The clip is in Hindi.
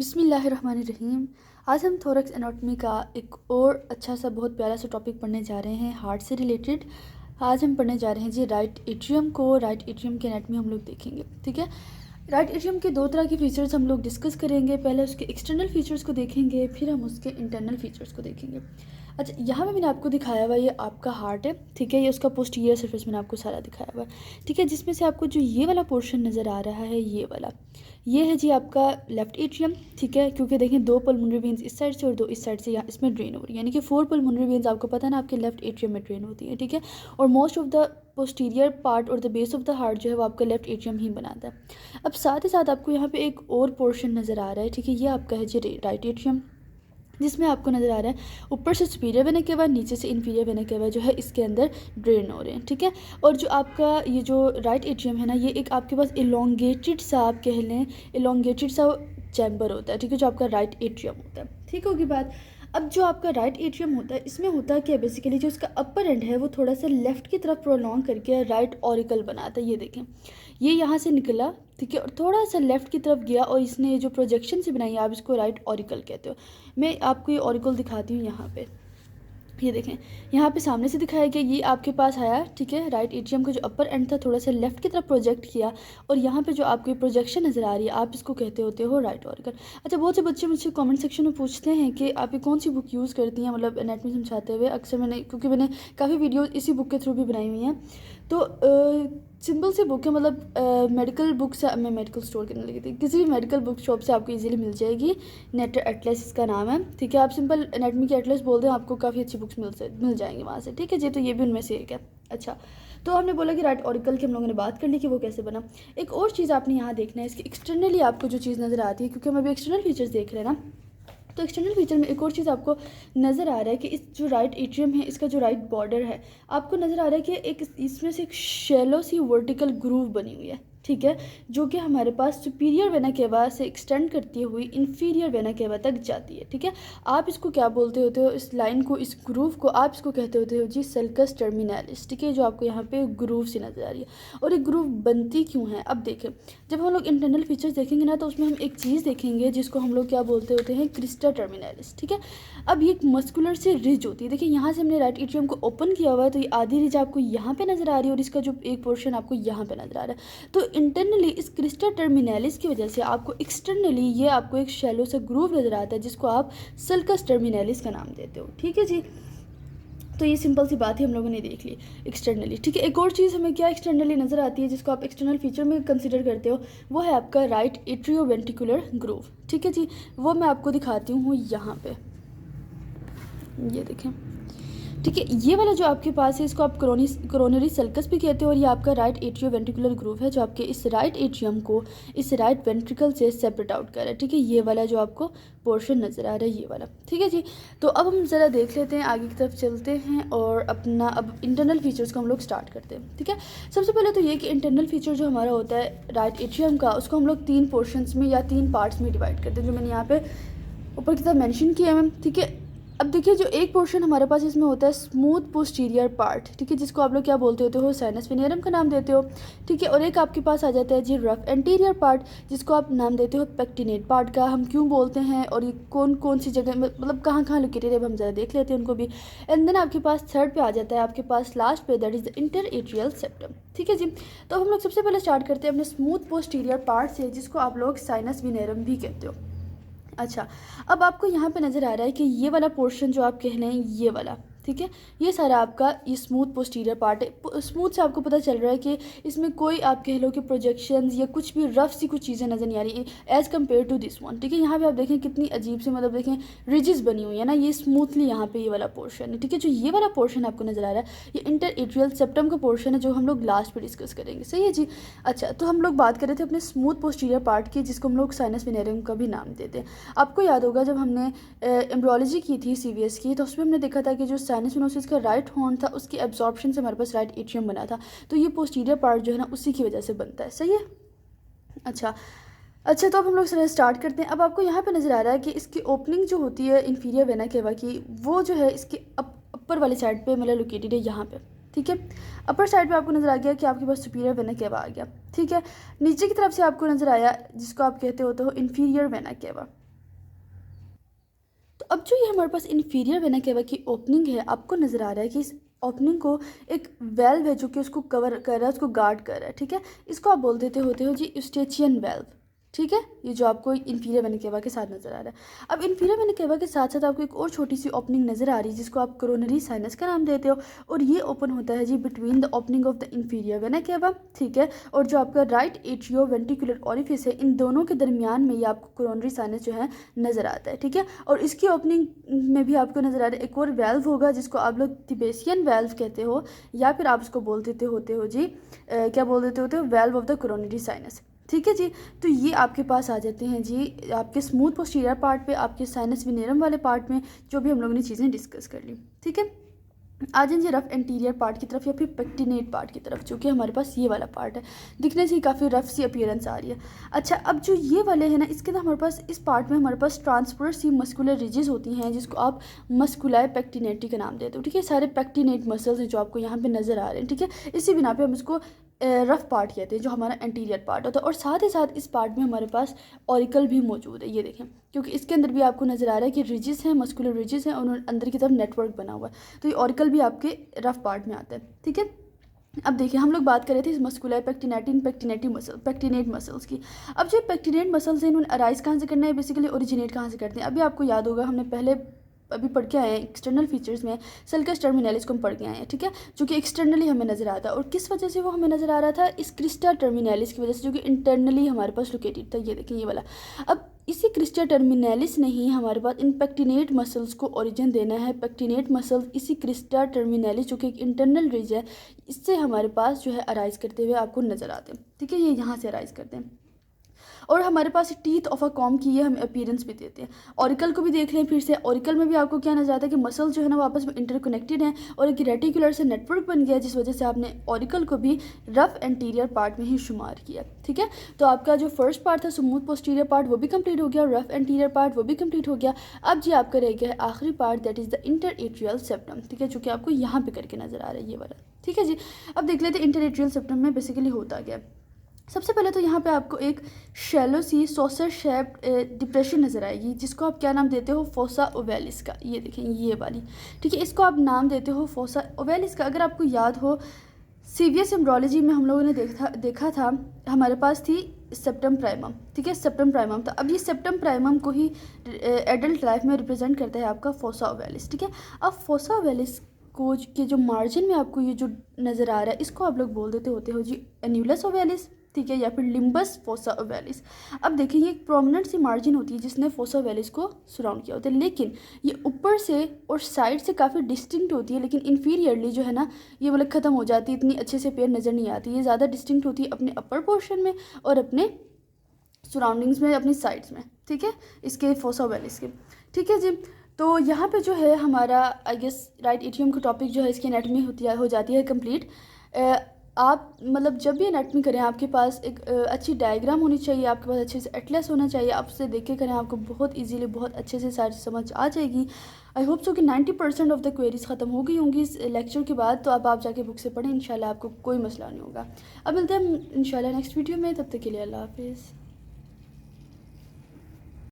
बिस्मिल्लाहिर्रहमानिर्रहीम। आज हम थोरैक्स एनाटॉमी का एक और अच्छा सा बहुत प्यारा सा टॉपिक पढ़ने जा रहे हैं, हार्ट से रिलेटेड। आज हम पढ़ने जा रहे हैं जी राइट एट्रियम को। राइट एट्रियम की एनाटॉमी हम लोग देखेंगे, ठीक है। राइट एट्रियम के दो तरह के फीचर्स हम लोग डिस्कस करेंगे। पहले उसके एक्सटर्नल फीचर्स को देखेंगे, फिर हम उसके इंटरनल फीचर्स को देखेंगे। अच्छा, यहाँ पे मैंने आपको दिखाया हुआ ये आपका हार्ट है, ठीक है। ये उसका पोस्टीरियर सरफेस मैंने आपको सारा दिखाया हुआ है, ठीक है। जिसमें से आपको जो ये वाला पोर्शन नज़र आ रहा है, ये वाला, ये है जी आपका लेफ्ट एट्रियम, ठीक है। क्योंकि देखें दो पल्मोनरी वेन्स इस साइड से और दो इस साइड से यहाँ इसमें ड्रेन हो रही है, यानी कि 4 पल्मोनरी वेन्स आपको पता है ना आपके लेफ्ट एट्रियम में ड्रेन होती है, ठीक है। और most of the posterior part और the base of the heart जो है वो आपका लेफ्ट एट्रियम ही बनाता है। अब साथ ही साथ आपको यहाँ पे एक और पोर्शन नज़र आ रहा है, ठीक है। ये आपका है जी राइट एट्रियम, जिसमें आपको नज़र आ रहा है ऊपर से सुपीरियर वेना केवा, नीचे से इन्फीरियर वेना केवा जो है इसके अंदर ड्रेन हो रहे हैं, ठीक है। और जो आपका ये जो राइट एट्रियम है ना, ये एक आपके पास इलोंगेटेड सा, आप कह लें इलोंगेटेड सा चैम्बर होता है, ठीक है, जो आपका राइट एट्रियम होता है, ठीक होगी बात। अब जो आपका राइट एट्रियम होता है, इसमें होता है क्या, बेसिकली जो इसका अपर एंड है वो थोड़ा सा लेफ़्ट की तरफ प्रोलॉन्ग करके राइट ऑरिकल बनाता है। ये देखें, ये यहाँ से निकला, ठीक है, और थोड़ा सा लेफ़्ट की तरफ गया और इसने जो प्रोजेक्शन से बनाई, आप इसको राइट ऑरिकल कहते हो। मैं आपको ये ऑरिकल दिखाती हूँ यहाँ पे। ये देखें, यहाँ पे सामने से दिखाया गया, ये आपके पास आया, ठीक है। राइट एट्रियम का जो अपर एंड था थोड़ा सा लेफ्ट की तरफ प्रोजेक्ट किया, और यहाँ पे जो आपको प्रोजेक्शन नज़र आ रही है, आप इसको कहते होते हो राइट ऑरिकल। अच्छा, बहुत से बच्चे मुझसे कमेंट सेक्शन में पूछते हैं कि आप ये कौन सी बुक यूज़ करती हैं, मतलब एनाटॉमी समझाते हुए। अक्सर मैंने, क्योंकि मैंने काफ़ी वीडियो इसी बुक के थ्रू भी बनाई हुई हैं, तो सिंपल सी बुक है, मतलब मेडिकल बुक से, मैं मेडिकल स्टोर करने लगी थी, किसी भी मेडिकल बुक शॉप से आपको इजीली मिल जाएगी। नेटर एटलस इसका नाम है, ठीक है। आप सिंपल एनाटॉमी की एटलस बोल दें, आपको काफ़ी अच्छी बुक्स मिल जाएंगी वहाँ से, ठीक है जी। तो ये भी उनमें से एक है। अच्छा, तो हमने बोला कि राइट ऑरिकल की हम लोगों ने बात कर ली कि वो कैसे बना। एक और चीज़ आपने यहाँ देखना है, इसकी एक्सटर्नली आपको जो चीज़ नज़र आती है, क्योंकि हम अभी एक्सटर्नल फीचर्स देख रहे हैं ना, तो एक्सटर्नल फीचर में एक और चीज़ आपको नज़र आ रहा है कि इस जो राइट एट्रियम है, इसका जो राइट बॉर्डर है, आपको नज़र आ रहा है कि एक इसमें से एक शैलो सी वर्टिकल ग्रूव बनी हुई है, ठीक है, जो कि हमारे पास सुपीरियर वेना केवा से एक्सटेंड करती हुई इन्फीरियर वेना केवा तक जाती है, ठीक है। आप इसको क्या बोलते होते हो, इस लाइन को, इस ग्रूव को आप इसको कहते होते हो जी सल्कस टर्मिनलिस, ठीक है, जो आपको यहाँ पे ग्रूव सी नज़र आ रही है। और ये ग्रूव बनती क्यों है, अब देखें, जब हम लोग इंटरनल फीचर्स देखेंगे ना, तो उसमें हम एक चीज़ देखेंगे जिसको हम लोग क्या बोलते होते हैं, क्रिस्टा टर्मिनलिस, ठीक है। अब ये एक मस्कुलर से रिज होती है, देखिए यहाँ से हमने राइट एट्रियम को ओपन किया हुआ है, तो ये आधी रिज आपको यहाँ पे नज़र आ रही है और इसका जो एक पोर्शन आपको यहाँ पे नज़र आ रहा है। तो इंटरनली इस क्रिस्टा टर्मिनलिस की वजह से आपको एक्सटर्नली ये आपको एक शैलो सा ग्रूव नज़र आता है, जिसको आप सल्कस टर्मिनलिस का नाम देते हो, ठीक है जी। तो ये सिंपल सी बात ही हम लोगों ने देख ली एक्सटर्नली, ठीक है। एक और चीज़ हमें क्या एक्सटर्नली नज़र आती है, जिसको आप एक्सटर्नल फीचर में कंसिडर करते हो, वो है आपका राइट एट्रियोवेंट्रिकुलर ग्रूव, ठीक है जी। वो मैं आपको दिखाती हूँ यहाँ पे, ये देखें, ठीक है। ये वाला जो आपके पास है, इसको आप कोरोनरी सल्कस भी कहते हो, और ये आपका राइट एट्रियोवेंट्रिकुलर ग्रूव है, जो आपके इस राइट एट्रियम को इस राइट वेंट्रिकल से सेपरेट आउट कर रहा है, ठीक है। ये वाला जो आपको पोर्शन नज़र आ रहा है, ये वाला, ठीक है जी। तो अब हम ज़रा देख लेते हैं, आगे की तरफ चलते हैं और अपना अब इंटरनल फीचर्स को हम लोग स्टार्ट करते हैं, ठीक है। सबसे पहले तो ये कि इंटरनल फीचर जो हमारा होता है राइट एट्रियम का, उसको हम लोग 3 पोर्शंस में या 3 पार्ट्स में डिवाइड करते हैं, जो मैंने यहाँ पे ऊपर की तरफ मेंशन किया है, ठीक है। अब देखिए, जो एक पोर्शन हमारे पास इसमें होता है स्मूथ पोस्टीरियर पार्ट, ठीक है, जिसको आप लोग क्या बोलते होते हो, साइनस वेनियरम का नाम देते हो, ठीक है। और एक आपके पास आ जाता है जी रफ एंटीरियर पार्ट, जिसको आप नाम देते हो पेक्टिनेट पार्ट का। हम क्यों बोलते हैं और ये कौन कौन सी जगह, मतलब कहाँ कहाँ लोकेटेड है, अब हम ज़रा देख लेते हैं उनको भी। एंड देन आपके पास थर्ड पे आ जाता है, आपके पास लास्ट पे, that is the inter atrial septum, ठीक है जी। तो हम लोग सबसे पहले स्टार्ट करते हैं अपने स्मूथ पोस्टीरियर पार्ट से, जिसको आप लोग साइनस वेनियरम भी कहते हो। अच्छा, अब आपको यहाँ पे नज़र आ रहा है कि ये वाला पोर्शन जो आप कह रहे हैं, ये वाला, ठीक है, ये सारा आपका ये स्मूथ पोस्टीरियर पार्ट है। स्मूथ से आपको पता चल रहा है कि इसमें कोई आप कह लो कि प्रोजेक्शंस या कुछ भी रफ सी कुछ चीज़ें नज़र नहीं आ रही as compare to this one, ठीक है। यहाँ पे आप देखें कितनी अजीब सी, मतलब देखें रिजेस बनी हुई है ना, ये स्मूथली यहाँ पे ये वाला पोर्शन है, ठीक है। जो ये वाला पोर्शन आपको नज़र आ रहा है, ये इंटर एट्रियल सेप्टम का पोर्शन है, जो हम लोग लास्ट पे डिस्कस करेंगे, सही है जी। अच्छा, तो हम लोग बात कर रहे थे अपने स्मूथ पोस्टीरियर पार्ट की, जिसको हम लोग साइनस वेनेरियम का भी नाम देते हैं। आपको याद होगा जब हमने एम्ब्रोलॉजी की थी CVS की, तो उसमें हमने देखा था कि जो साइनस वेनोसिस का राइट हॉर्न था, उसकी एब्जॉर्प्शन से हमारे पास राइट एट्रियम बना था। तो ये पोस्टीरियर पार्ट जो है ना, उसी की वजह से बनता है, सही है। अच्छा, तो अब हम लोग स्टार्ट करते हैं। अब आपको यहाँ पे नज़र आ रहा है कि इसकी ओपनिंग जो होती है इन्फीरियर वेना केवा की, वो जो है इसके अपर वाली साइड पे मतलब लोकेटेड है यहाँ पे, ठीक है। अपर साइड पे आपको नज़र आ गया कि आपके पास सुपीरियर वेना केवा आ गया, ठीक है। नीचे की तरफ से आपको नज़र आया जिसको आप कहते होते हो इन्फीरियर वेना केवा, अब जो ये हमारे पास इन्फीरियर वेना केवा की ओपनिंग है, आपको नज़र आ रहा है कि इस ओपनिंग को एक वेल्व है जो कि उसको कवर कर रहा है, उसको गार्ड कर रहा है, ठीक है। इसको आप बोल देते होते हो जी यूस्टेचियन वेल्व, ठीक है। ये जो आपको इन्फीरियर वेना केवा के साथ नज़र आ रहा है। अब इन्फीरियर वेना केवा के साथ साथ आपको एक और छोटी सी ओपनिंग नज़र आ रही है जिसको आप कोरोनरी साइनस का नाम देते हो, और ये ओपन होता है जी between the opening of the inferior vena cava, ठीक है। और जो आपका राइट एट्रियो वेंट्रिकुलर ओरिफिस है, इन दोनों के दरमियान में ये आपको कोरोनरी साइनस जो है नज़र आता है, ठीक है। और इसकी ओपनिंग में भी आपको नज़र आ रहा है एक और वेल्व होगा जिसको आप लोग तिबेसियन वेल्व कहते हो, या फिर आप उसको बोल देते होते हो जी क्या बोल देते होते हो, valve of the coronary sinus, ठीक है जी। तो ये आपके पास आ जाते हैं जी आपके स्मूथ पोस्टीरियर पार्ट पे, आपके साइनस विनेरम वाले पार्ट में, जो भी हम लोगों ने चीज़ें डिस्कस कर ली, ठीक है। आ जाएं जी रफ एंटीरियर पार्ट की तरफ या फिर पेक्टिनेट पार्ट की तरफ, जो कि हमारे पास ये वाला पार्ट है। दिखने से ही काफ़ी रफ सी अपीयरेंस आ रही है। अच्छा, अब जो ये वाले हैं ना, इसके अंदर हमारे पास इस पार्ट में हमारे पास ट्रांसवर्स सी मस्कुलर रिजेस होती हैं जिसको आप मस्कुलाए पेक्टिनेटी का नाम देते हो, ठीक है। सारे पेक्टिनेट मसल्स हैं जो आपको यहाँ पे नज़र आ रहे हैं, ठीक है। इसी बिना पे हम इसको रफ पार्ट कहते हैं जो हमारा एंटीरियर पार्ट होता है। और साथ ही साथ इस पार्ट में हमारे पास ऑरिकल भी मौजूद है, ये देखें, क्योंकि इसके अंदर भी आपको नज़र आ रहा है कि रिजिस हैं, मस्कुलर रिजिस हैं, और अंदर की तरफ नेटवर्क बना हुआ है। तो ये ऑरिकल भी आपके रफ पार्ट में आता है, ठीक है। अब देखिए, हम लोग बात कर रहे थे इस मस्कुलर पेक्टिनेट मसल्स की। अब जो पेक्टिनेट मसल्स हैं, इन्होंने अराइज कहाँ से करना है, बेसिकली ओरिजिनेट कहाँ से करते हैं। अभी आपको याद होगा, हमने पहले अभी पढ़ के आए हैं एक्सटर्नल फीचर्स में सल्कस टर्मिनलिस को हम पढ़ के आए हैं, ठीक है, जो कि एक्सटर्नली हमें नज़र आता है। और किस वजह से वो हमें नज़र आ रहा था, इस क्रिस्टा टर्मिनलिस की वजह से, जो कि इंटरनली हमारे पास लोकेटेड था। ये देखें, ये वाला। अब इसी क्रिस्टा टर्मिनलिस ने ही हमारे पास इन पेक्टिनेट मसल्स को ओरिजिन देना है। पेक्टिनेट मसल्स इसी क्रिस्टा टर्मिनलिस, जो कि एक इंटरनल रीज है, इससे हमारे पास जो है अराइज करते हुए आपको नज़र आते हैं, ठीक है। ये यहाँ से अराइज करते हैं। और हमारे पास टीथ ऑफ अ कॉम की ये हमें अपीयरेंस भी देते हैं। ऑरिकल को भी देख लें फिर से। ऑरिकल में भी आपको क्या नजर आता है कि मसल जो है ना वो आपस में इंटरकनेक्टेड हैं, और एक रेटिकुलर से नेटवर्क बन गया, जिस वजह से आपने ऑरिकल को भी रफ एंटीरियर पार्ट में ही शुमार किया, ठीक है। तो आपका जो फर्स्ट पार्ट था स्मूथ पोस्टीरियर पार्ट, वो भी कंप्लीट हो गया, और रफ एंटीरियर पार्ट वो भी कंप्लीट हो गया। अब जी आपका रह गया है आखिरी part, that is the interatrial septum, ठीक है, जो कि आपको यहाँ पे करके नजर आ रहा है, ये वाला, ठीक है जी। अब देख लेते हैं इंटरएट्रियल सेप्टम में बेसिकली होता क्या है। सबसे पहले तो यहाँ पे आपको एक शैलो सी सॉसर शेप्ड डिप्रेशन नज़र आएगी, जिसको आप क्या नाम देते हो, फोसा ओवेलिस का। ये देखें, ये वाली, ठीक है, इसको आप नाम देते हो फोसा ओवेलिस का। अगर आपको याद हो, सीवीएस एम्ब्रोलॉजी में हम लोगों ने देखा था, हमारे पास थी सेप्टम प्राइमम, ठीक है, सेप्टम प्राइमम था। अब ये सेप्टम प्राइमम को ही एडल्ट लाइफ में रिप्रेजेंट करता है आपका फोसा ओवेलिस, ठीक है। अब फोसा ओवेलिस को के जो मार्जिन में आपको ये जो नज़र आ रहा है, इसको आप लोग बोल देते होते हो जी एन्यूलस ओवेलिस, ठीक है, या फिर लिम्बस फोसा ओवेलिस। अब देखिए, ये एक प्रोमिनेंट सी मार्जिन होती है जिसने फोसा ओवेलिस को सराउंड किया होता है, लेकिन ये ऊपर से और साइड से काफ़ी डिस्टिंक्ट होती है, लेकिन इन्फीरियरली जो है ना, ये मतलब ख़त्म हो जाती है, इतनी अच्छे से पेयर नज़र नहीं आती। ये ज़्यादा डिस्टिंक्ट होती है अपने अपर पोर्शन में और अपने सराउंडिंग्स में, अपनी साइड्स में, ठीक है, इसके फोसा ओवेलिस के, ठीक है जी। तो यहाँ पे जो है हमारा आई गेस राइट एट्रियम का टॉपिक जो है, इसकी एनाटॉमी हो जाती है कंप्लीट। आप मतलब जब भी एनाटॉमी करें, आपके पास एक अच्छी डायग्राम होनी चाहिए, आपके पास अच्छे से एटलस होना चाहिए, आप उससे देख के करें, आपको बहुत इजीली बहुत अच्छे से सारी समझ आ जाएगी। आई होप सो कि 90% ऑफ द क्वेरीज ख़त्म हो गई होंगी इस लेक्चर के बाद। तो अब आप जाके बुक से पढ़ें, इंशाल्लाह आपको कोई मसला नहीं होगा। अब मिलते हैं इंशाल्लाह नेक्स्ट वीडियो में, तब तक के लिए अल्लाह हाफिज़।